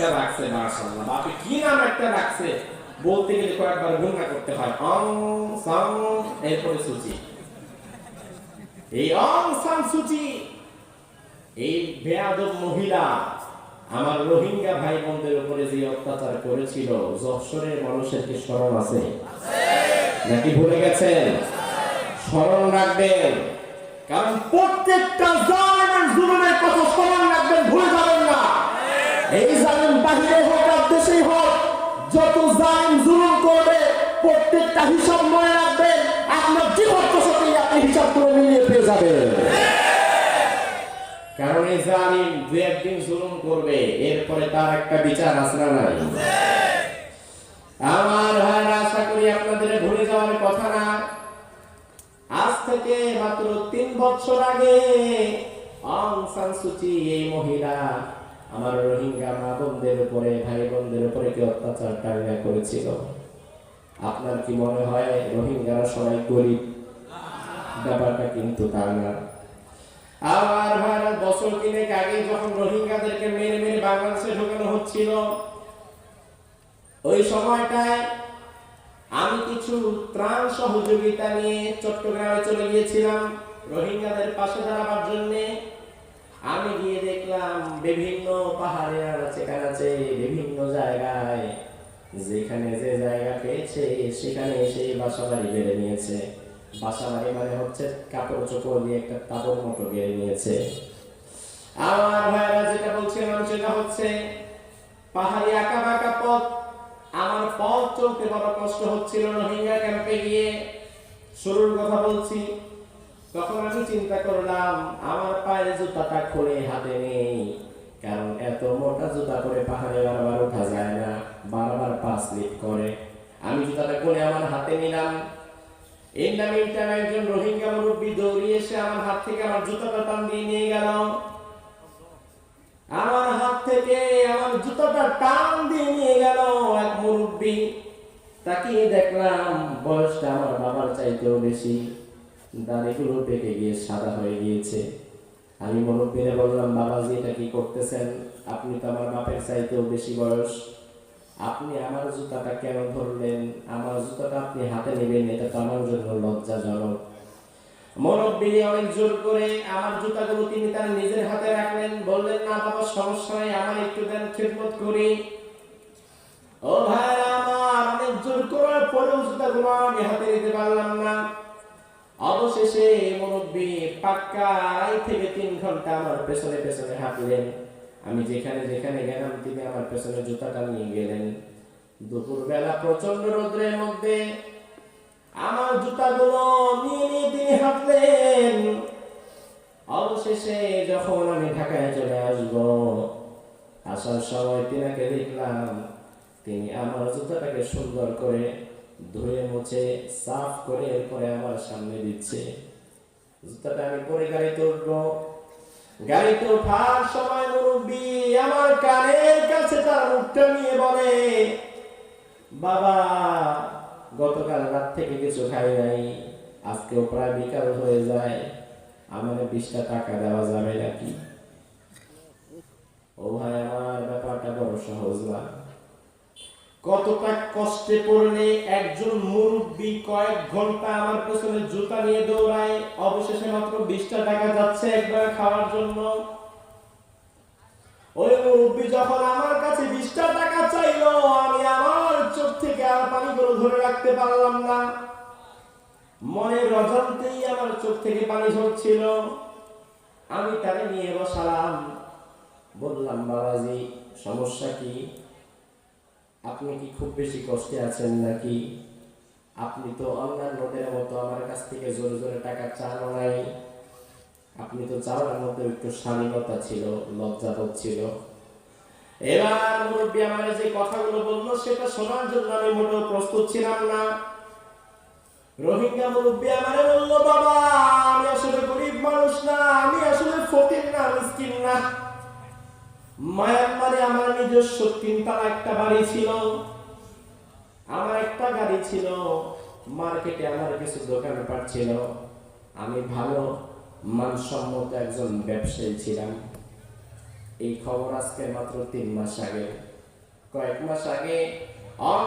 একটা রাখছে, মাশাআল্লাহ। বাপে কি নাম একটা রাখছে বলতে গেলে কয়েকবার গুণনা করতে হয়। অং সাং এরপরে সুচি। এই অং সাং সুচি, এই বেয়াদব মহিলা আমার রোহিঙ্গা ভাই বোনদের উপরে যে অত্যাচার করেছিল, যশোরের মানুষের কি স্মরণ আছে নাকি ভুলে গেছেন? স্মরণ রাখবেন, কারণ প্রত্যেকটা জালেমের জুলুমের কথা স্মরণ রাখবেন, ভুলে যাবেন না। এই জালেম বাহিরে হোক আর দেশেই হোক, যত জালেম জুলুম করবে প্রত্যেকটা হিসাব মনে রাখবেন। আপনার জীবনের সাথেই আপনি হিসাব করে মিলিয়ে পেয়ে যাবেন। কারণ এই জালিম দু একদিন জুলুম করবে, এরপরে তার একটা বিচার আছে না নাই? আমার ভাইরা, আশা করি আপনাদের ভুলে যাওয়ার কথা না। আজ থেকে মাত্র 3 বছর আগে অং সান সুচি এই মহিলা আমার রোহিঙ্গা মা বোনদের উপরে, ভাই বোনদের উপরে কি অত্যাচার টানা করেছিল। আপনার কি মনে হয় রোহিঙ্গারা সবাই গরিব? ব্যাপারটা কিন্তু তা না। আমার ভাইরা, বছর 3 আগে যখন রোহিঙ্গাদেরকে মেরে মেরে বাংলাদেশে ঢোকানো হচ্ছিল, ওই সময়টায় আমি কিছু ত্রাণ সহযোগিতা নিয়ে চট্টগ্রামে চলে গিয়েছিলাম রোহিঙ্গাদের পাশে দাঁড়াবার জন্য। আমি গিয়ে দেখলাম বিভিন্ন পাহাড়ে আছে বিভিন্ন জায়গায়, যেখানে যে জায়গা পেয়েছে সেখানে এসে বাসাবাড়ি বেড়ে নিয়েছে। বাসাবাড়ি মানে হচ্ছে কাপড় চোপড় দিয়ে একটা তাবর মতো বেড়ে নিয়েছে। আমার ভাইরা, যেটা বলছিলাম সেটা হচ্ছে পাহাড়ি আঁকা বাঁকা পথ। আমার পথ চলতে বড় কষ্ট হচ্ছিল রোহিঙ্গা ক্যাম্পে গিয়ে, শুরুর কথা বলছি। তখন আমি চিন্তা করলাম আমার পায়ের জুতাটা খুলে হাতে নেই, কারণ এত মোটা জুতা করে পাহাড়ে বারবার ওঠা যায় না, বারবার পা স্লিপ করে। আমি জুতাটা খুলে আমার হাতে নিলাম। এই নামে একজন রোহিঙ্গা মুরব্বী দৌড়িয়ে এসে আমার হাত থেকে আমার জুতাটা টান দিয়ে নিয়ে গেল। আমার হাত থেকে আমার জুতাটা টান দিয়ে নিয়ে গেল এক মুরব্বী। তাকিয়ে দেখলাম বয়সটা আমার বাবার চাইতেও বেশি, দাড়িগুলো পেকে গিয়ে সাদা হয়ে গিয়েছে। আমি মুরব্বীরে বললাম, বাবাজি এটা কি করতেছেন? আপনি তো আমার বাপের চাইতেও বেশি বয়স, আপনি আমার জুতাটা কেন ধরলেন? আমার জুতাটা আপনি হাতে নেবেন, এটা তো আমার জন্য লজ্জাজনক। মুরব্বী অনেক জোর করে আমার জুতাগুলো তিনি তার নিজের হাতে রাখলেন, বললেন, না বাবা সমস্যা নাই, আমার একটু দেন, খেদমত করি। ও ভাইরা আমার, অনেক জোর করার পরেও জুতাগুলো আমি হাতে নিতে পারলাম না। অবশেষে মুরব্বী পাক্কা 2.5 থেকে 3 ঘন্টা আমার পেছনে পেছনে হাঁটলেন। আমি যেখানে যেখানে গেলাম তিনি আমার পেছনে জুতাটা নিয়ে গেলেন। দুপুরবেলা প্রচন্ড রোদ্রের মধ্যে আমার জুতাগুলো নিয়ে নিয়ে তিনি হাঁটলেন। অবশেষে যখন আমি ঢাকায় চলে আসবো, আসার সময় তিনাকে দেখলাম তিনি আমার জুতাটাকে সুন্দর করে ধুয়ে মুছে সাফ করে এরপরে আমার সামনে দিচ্ছে। জুতাটা আমি পরে গাড়িতে উঠবো। গাড়িতে ওঠার সময় মুরব্বী আমার কানের কাছে তার মুখটা নিয়ে বলে, বাবা গতকাল রাত থেকে কিছু খাই নাই, আজকেও প্রায় বিকাল হয়ে যায়, আমার 20টা টাকা দেওয়া যাবে নাকি? ও ভাই আমার, ব্যাপারটা বড় সহজ না। কতটা কষ্টে পড়লে একজন মুরব্বী কয়েক ঘন্টা আমার পেছনে জুতা নিয়ে দৌড়ায়, অবশেষে মাত্র 20টা টাকা যাচ্ছে একবার খাওয়ার জন্য। ওই মুরব্বী যখন আমার কাছে 20টা টাকা চাইলো, আমি আমার চোখ থেকে আর পানিগুলো ধরে রাখতে পারলাম না। মনের অজান্তেই আমার চোখ থেকে পানি ঝরছিল। আমি তাকে নিয়ে বসালাম, বললাম, বাবাজি সমস্যা কি? আপনি কি খুব বেশি কষ্টে আছেন নাকি? আপনি তো অন্যান্যদের মতো আমার কাছ থেকে জোরে জোরে টাকা চানও নাই, আপনি তো চাওয়ার মতো একটু শালীনতা ছিল, লজ্জাবোধ ছিল। এবার মুরব্বী আমার যে কথাগুলো বললো সেটা শোনার জন্য আমি মোটেও প্রস্তুত ছিলাম না। রোহিঙ্গা মুরব্বী আমারে বললো, বাবা আমি আসলে গরিব মানুষ না, আমি আসলে ফকির না, মিসকিন না। মায়ানমারে আমার নিজস্ব 3 তলা একটা বাড়ি ছিল, আমার একটা গাড়ি ছিল, মার্কেটে আমার কিছু দোকানপাট ছিল, আমি ভালো মানসম্মত একজন ব্যবসায়ী ছিলাম। এই খবর আজকে মাত্র 3 মাস আগে। কয়েক মাস আগে অং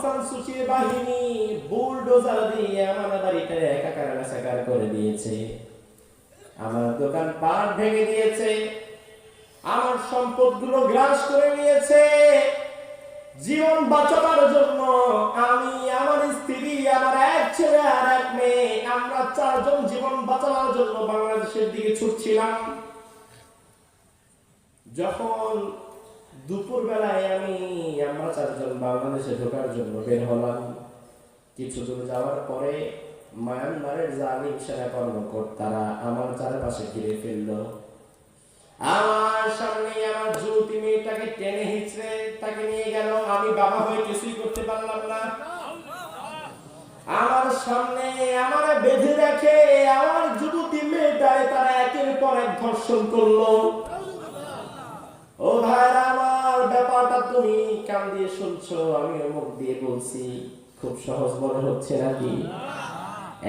সান সুচির বাহিনী বুলডোজার দিয়ে আমার বাড়িটা একাকার মেসাকার করে দিয়েছে, আমার দোকান পাট ভেঙে দিয়েছে, আমার সম্পদগুলো গ্রাস করে নিয়েছে। জীবন বাঁচাবার জন্য আমি, আমার স্ত্রী, আমার এক ছেলে আর এক মেয়ে, আমরা চারজন জীবন বাঁচাবার জন্য বাংলাদেশের দিকে ছুটছিলাম। যখন দুপুর বেলায় আমরা চারজন বাংলাদেশে ঢোকার জন্য বের হলাম, কিছু দূর যাওয়ার পরে মায়ানমারের জালিম সেনা কর্মকর্তারা আমার চারপাশে ঘিরে ফেললো। আমার সামনে আমার যুবতী মেয়েটাকে টেনে হিঁচড়ে তাকে নিয়ে গেল। আমি বাবা হয়ে কিছুই করতে পারলাম না। আমার সামনে আমার বেঁধে রেখে আমার যুবতী মেয়েটায় তারা একের পর এক ধর্ষণ করলো। ও ভাইরা আমার, ব্যাপারটা তুমি কান দিয়ে শুনছো, আমি মুখ দিয়ে বলছি। খুব সহজ মনে হচ্ছে নাকি?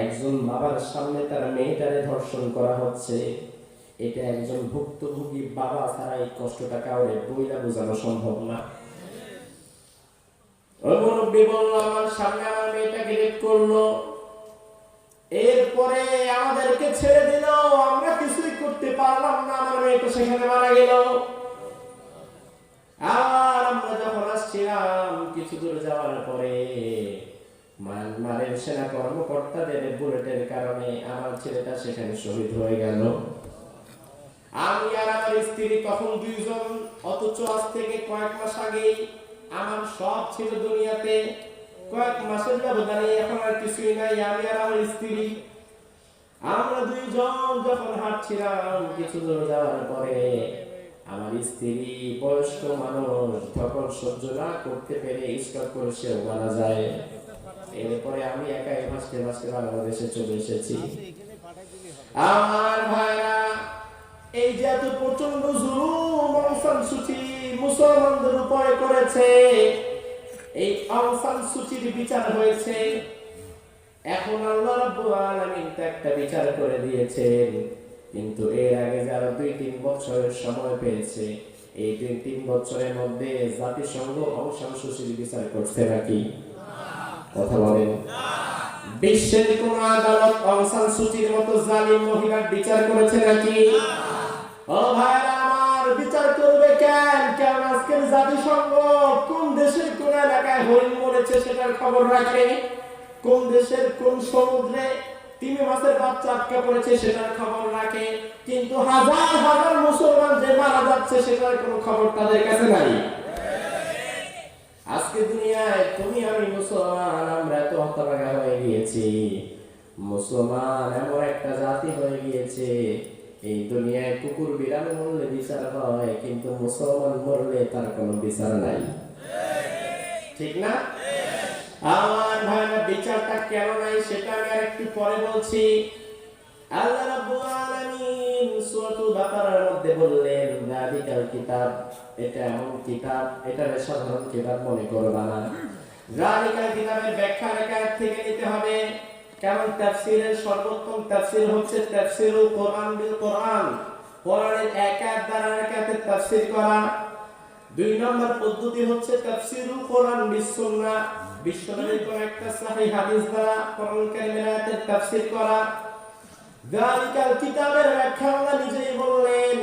একজন বাবার সামনে তার মেয়েটারে ধর্ষণ করা হচ্ছে, এটা একজন ভুক্তভোগী বাবা ছাড়া এই কষ্টটা কাউরে বইলা বোঝানো সম্ভব না। ওই মুরব্বী বলল, আমার সামনে আমার মেয়েটাকে রেপ করলো, এরপরে আমাদেরকে ছেড়ে দিল, আমরা কিছুই করতে পারলাম না, আমার মেয়েটা সেখানে মারা গেল। আর আমরা যখন আসছিলাম কিছু দূর যাওয়ার পরে মায়ানমারের সেনা কর্মকর্তাদের বুলেটের কারণে আমার ছেলেটা সেখানে শহীদ হয়ে গেল। আমি আর আমার স্ত্রী তখন দুইজন, অথচ আজ থেকে কয়েক মাস আগে আমার সব ছিল দুনিয়াতে। কয়েক মাসের ব্যবধানে এখন আর কিছুই নাই। আমি আর আমার স্ত্রী, আমরা দুইজন যখন হাঁটছিলাম কিছু দূর যাওয়ার পরে আমার স্ত্রী, বয়স্ক মানুষ, ধকল সহ্য না করতে পেরে স্ট্রোক করে সেও মারা যায়। এরপরে আমি একাই ভাসতে ভাসতে বাংলাদেশে চলে এসেছি। আমার ভাইরা, এই যে এত প্রচন্ড জুলুম অং সান সুচি মুসলমানদের উপরে করেছে, এই অং সান সুচির বিচার হয়েছে। এখন আল্লাহ রাব্বুল আলামিন একটা বিচার করে দিয়েছেন, কিন্তু এর আগে যারা 2-3 বছরের সময় পেয়েছে, এই 2-3 বছরের মধ্যে জাতিসংঘ অং সান সুচির বিচার করছে নাকি? কথা বলেন। বিশ্বের কোন আদালত অং সান সুচির মতো জালিম মহিলার বিচার করেছে নাকি? ও ভাইরা আমার, বিচার করবে কেন? কারণ আজকের জাতিসংঘ কোন দেশের কোন এলাকায় হরিণ মরেছে সেটার খবর রাখে, কোন দেশের কোন সমুদ্রে তিমি মাছের বাচ্চা আটকা পড়েছে সেটার খবর রাখে, কিন্তু হাজার হাজার মুসলমান যে মারা যাচ্ছে সেটার কোনো খবর তাদের কাছে নাই। আজকে দুনিয়ায় তুমি আমি মুসলমান, আমরা এত হতভাগা হয়ে গিয়েছি। মুসলমান এমন একটা জাতি হয়ে গিয়েছে, এই দুনিয়ায় কুকুর বিড়াল মরলে বিচার হয়, কিন্তু মুসলমান মরলে তার কোনো বিচার নাই। ঠিক না? আমার ভাইরা, বিচারটা কেন নাই সেটা আমি আরেকটু পরে বলছি। আল্লাহ রাব্বুল আলামিন সূরাতুল বাকারার মধ্যে বললেন, যালিকাল কিতাব, এটা এমন কিতাব, এটা সাধারণ কিতাব মনে করবা না। যালিকাল কিতাবের ব্যাখ্যা লেখা থেকে নিতে হবে, কারণ তাফসীরের সর্বোত্তম তাফসীর হচ্ছে তাফসীরুল কোরআন বিল কোরআন, কোরআনের এক আয়াত দ্বারা আরেক আয়াতের তাফসীর করা। 2 নম্বর পদ্ধতি হচ্ছে তাফসীরুল কোরআন বিস সুন্নাহ, বিশ্বনবীর কোন একটা সহিহ হাদিস দ্বারা কোরআন কারীমের আয়াতের তাফসীর করা। যালিকাল কিতাবের ব্যাখ্যা আল্লাহ নিজেই বললেন,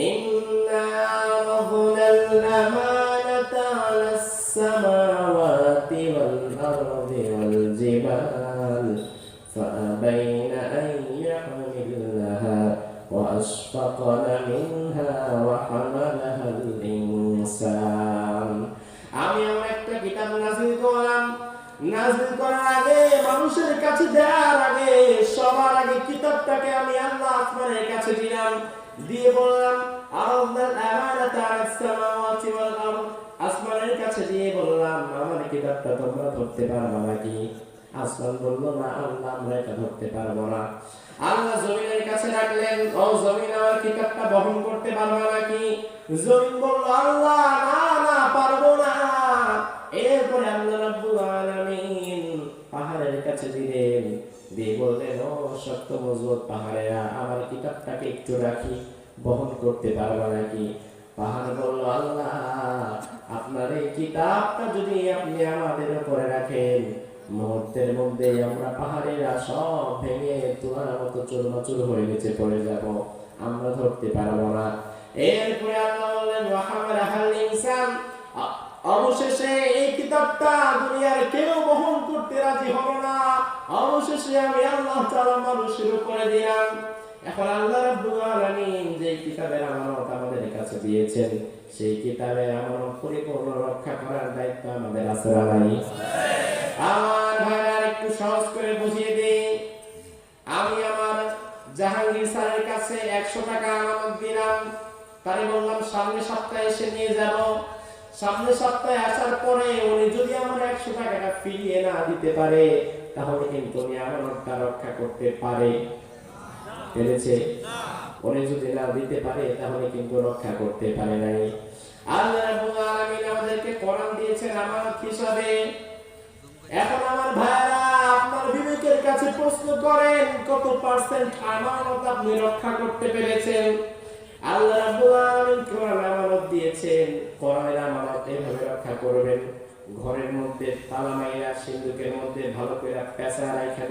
ইন্না আরাদনাল আমানাতা আলাস সামাওয়াতি ওয়াল আরদি ওয়াল জিবাল ফাআবাইনা আন ইয়াহমিলনাহা ওয়া আশফাকনা মিনহা ওয়া হামালাহাল ইনসান। আমি আমার একটা কিতাব নাযিল করলাম, নাযিল করার আগে, মানুষের কাছে দেওয়ার আগে, সবার আগে কিতাবটাকে আমি আল্লাহ আসমানের কাছে দিলাম, দিয়ে বললাম আরাদনাল আমানাতা আলাস সামাওয়াতি ওয়াল আরদ, আসমানের কাছে দিয়ে বললাম আমার কিতাবটা তোমরা ধরতে পারবে নাকি? আসমান বলল, না আল্লাহ, আমরা এটা ধরতে পারবো না। আল্লাহ জমিনের কাছে রাখলেন, ও জমিন, আমার কিতাবটা বহন করতে পারবে নাকি? জমিন বলল, আল্লাহ, না না, পারবো না। এরপরে আল্লাহ রাব্বুল আলামিন পাহাড়ের কাছে দিলেন, দিয়ে বললেন, ও শক্ত মজবুত পাহাড়েরা, আমার কিতাবটাকে একটু রাখি, বহন করতে পারবে নাকি? পাহাড় বলল, আল্লাহ, আপনার এই কিতাবটা যদি আপনি আমাদের উপরে রাখেন, মুহূর্তের মধ্যে আমরা পাহাড়েরা সব ভেঙে তোমার মতো চুরমাচুর হয়ে নিচে পড়ে যাব, আমরা ধরতে পারবো না। এরপরে আল্লাহ বললেন, ওয়াহামালাহাল ইনসান, অবশেষে এই কিতাবটা দুনিয়ার কেউ বহন করতে রাজি হলো না। অবশেষে আমি আল্লাহ তাআলা মানুষের উপরে দিলাম। এখন আল্লাহ রাব্বুল আলামিন যে কিতাবের আমানত আমাদের কাছে দিয়েছেন, সেই কিতাবের আমানত পরিপূর্ণ রক্ষা করার দায়িত্ব আমাদের আছে না নাই? আমার ভাইরা একটু সহজ করে বুঝিয়ে দিই। আমি আমার জাহাঙ্গীর স্যারের কাছে 100 টাকা আমানত দিলাম, তারে বললাম সামনের সপ্তাহে এসে নিয়ে যাব। সামনের সপ্তাহে আসার পরে উনি যদি আমার 100 টাকাটা ফিরিয়ে না দিতে পারে, তাহলে কিন্তু উনি আমানতটা রক্ষা করতে পেরেছে? উনি যদি না দিতে পারে, তাহলে কিন্তু রক্ষা করতে পারে নাই। আল্লাহ রাব্বুল আলামিন আমাদেরকে কোরআন দিয়েছেন আমানত হিসাবে। এখন আমার ভাইরা, আপনার বিবেকের কাছে প্রশ্ন করেন, কত পার্সেন্ট আমানত আপনি রক্ষা করতে পেরেছেন? আল্লাহ রাব্বুল আলামিন কোরআন আমানত দিয়েছেন। কোরআনের আমানত এভাবে রক্ষা করবেন, ঘরের মধ্যে তালা মাইরা সিন্দুকের মধ্যে ভালো করে পেঁচা রাখা